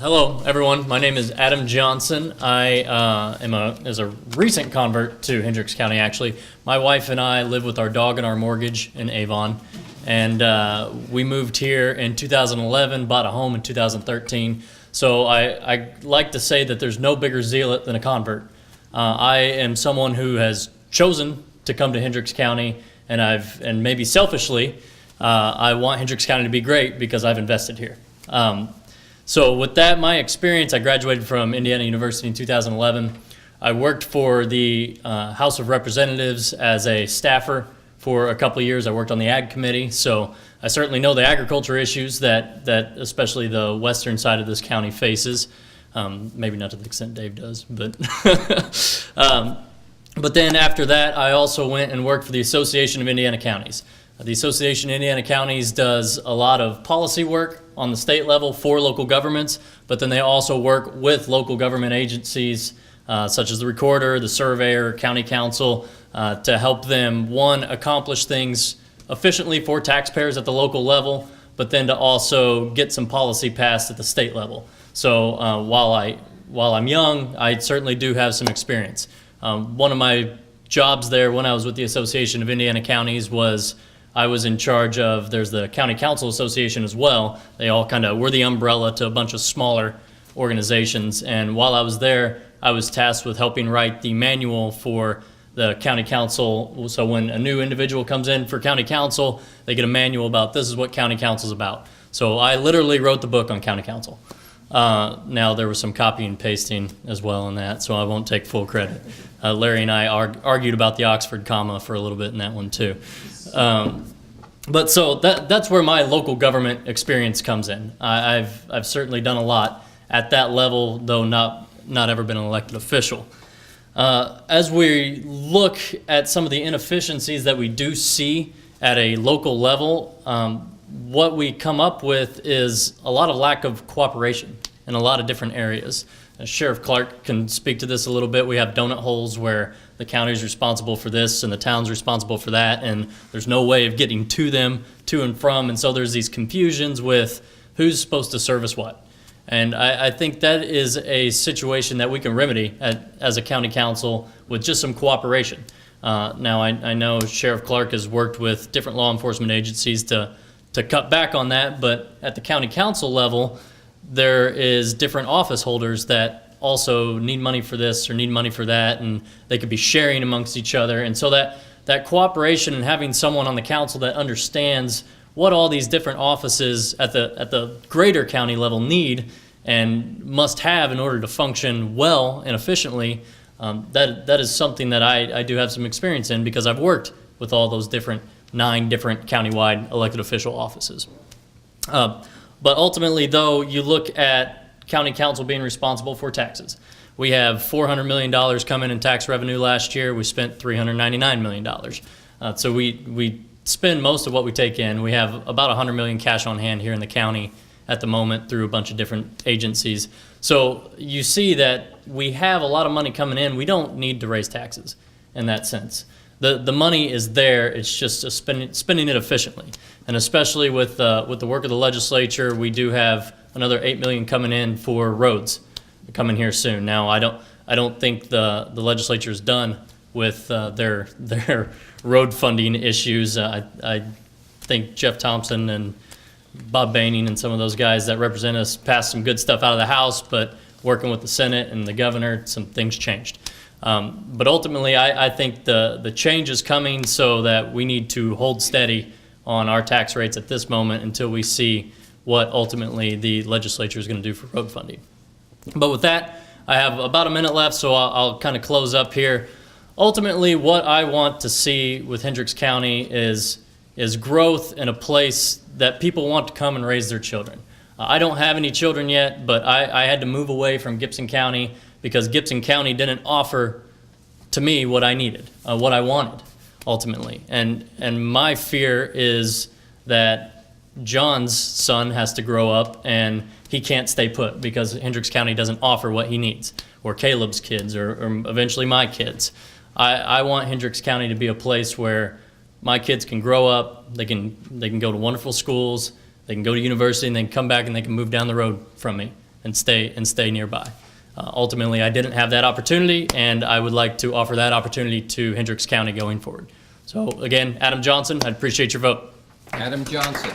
Hello, everyone. My name is Adam Johnson. I am a recent convert to Hendricks County, actually. My wife and I live with our dog and our mortgage in Avon. And we moved here in 2011, bought a home in 2013. So I like to say that there's no bigger zealot than a convert. I am someone who has chosen to come to Hendricks County, and maybe selfishly, I want Hendricks County to be great because I've invested here. So with that, my experience, I graduated from Indiana University in 2011. I worked for the House of Representatives as a staffer for a couple of years. I worked on the Ag Committee, so I certainly know the agriculture issues that especially the western side of this county faces. Maybe not to the extent Dave does, but but then after that, I also went and worked for the Association of Indiana Counties. The Association of Indiana Counties does a lot of policy work on the state level for local governments, but then they also work with local government agencies such as the recorder, the surveyor, county council, to help them, one, accomplish things efficiently for taxpayers at the local level, but then to also get some policy passed at the state level. So while I'm young, I certainly do have some experience. One of my jobs there when I was with the Association of Indiana Counties was I was in charge of, there's the County Council Association as well. They all were the umbrella to a bunch of smaller organizations. And while I was there, I was tasked with helping write the manual for the county council. So when a new individual comes in for county council, they get a manual about this is what county council is about. So I literally wrote the book on county council. Now there was some copy and pasting as well in that, so I won't take full credit. Larry and I argued about the Oxford comma for a little bit in that one too. But so that's where my local government experience comes in. I've certainly done a lot at that level, though not ever been an elected official. As we look at some of the inefficiencies that we do see at a local level, what we come up with is a lot of lack of cooperation in a lot of different areas. Sheriff Clark can speak to this a little bit. We have donut holes where the county's responsible for this and the town's responsible for that, and there's no way of getting to them, to and from, and so there's these confusions with who's supposed to service what. And I think that is a situation that we can remedy as a county council with just some cooperation. Now, I know Sheriff Clark has worked with different law enforcement agencies to cut back on that, but at the county council level, there is different office holders that also need money for this or need money for that, and they could be sharing amongst each other. And so that cooperation and having someone on the council that understands what all these different offices at the greater county level need and must have in order to function well and efficiently, that is something that I do have some experience in because I've worked with all those 9 different countywide elected official offices. But ultimately, though, you look at county council being responsible for taxes. We have $400 million come in tax revenue last year. We spent $399 million. So we spend most of what we take in. We have about $100 million cash on hand here in the county at the moment through a bunch of different agencies. So you see that we have a lot of money coming in. We don't need to raise taxes in that sense. The money is there. It's just spending it efficiently, and especially with the work of the legislature, we do have another $8 million coming in for roads coming here soon. Now, I don't think the legislature is done with their road funding issues. I think Jeff Thompson and Bob Baining and some of those guys that represent us passed some good stuff out of the House, but working with the Senate and the governor, some things changed. But ultimately, I think the change is coming so that we need to hold steady on our tax rates at this moment until we see what ultimately the legislature is going to do for road funding. But with that, I have about a minute left, so I'll kind of close up here. Ultimately, what I want to see with Hendricks County is growth in a place that people want to come and raise their children. I don't have any children yet, but I had to move away from Gibson County because Gibson County didn't offer to me what I needed, what I wanted, ultimately. And my fear is that John's son has to grow up and he can't stay put because Hendricks County doesn't offer what he needs, or Caleb's kids, or eventually my kids. I want Hendricks County to be a place where my kids can grow up, they can go to wonderful schools, they can go to university, and they can come back and they can move down the road from me and stay nearby. Ultimately, I didn't have that opportunity, and I would like to offer that opportunity to Hendricks County going forward. So again, Adam Johnson, I'd appreciate your vote. Adam Johnson.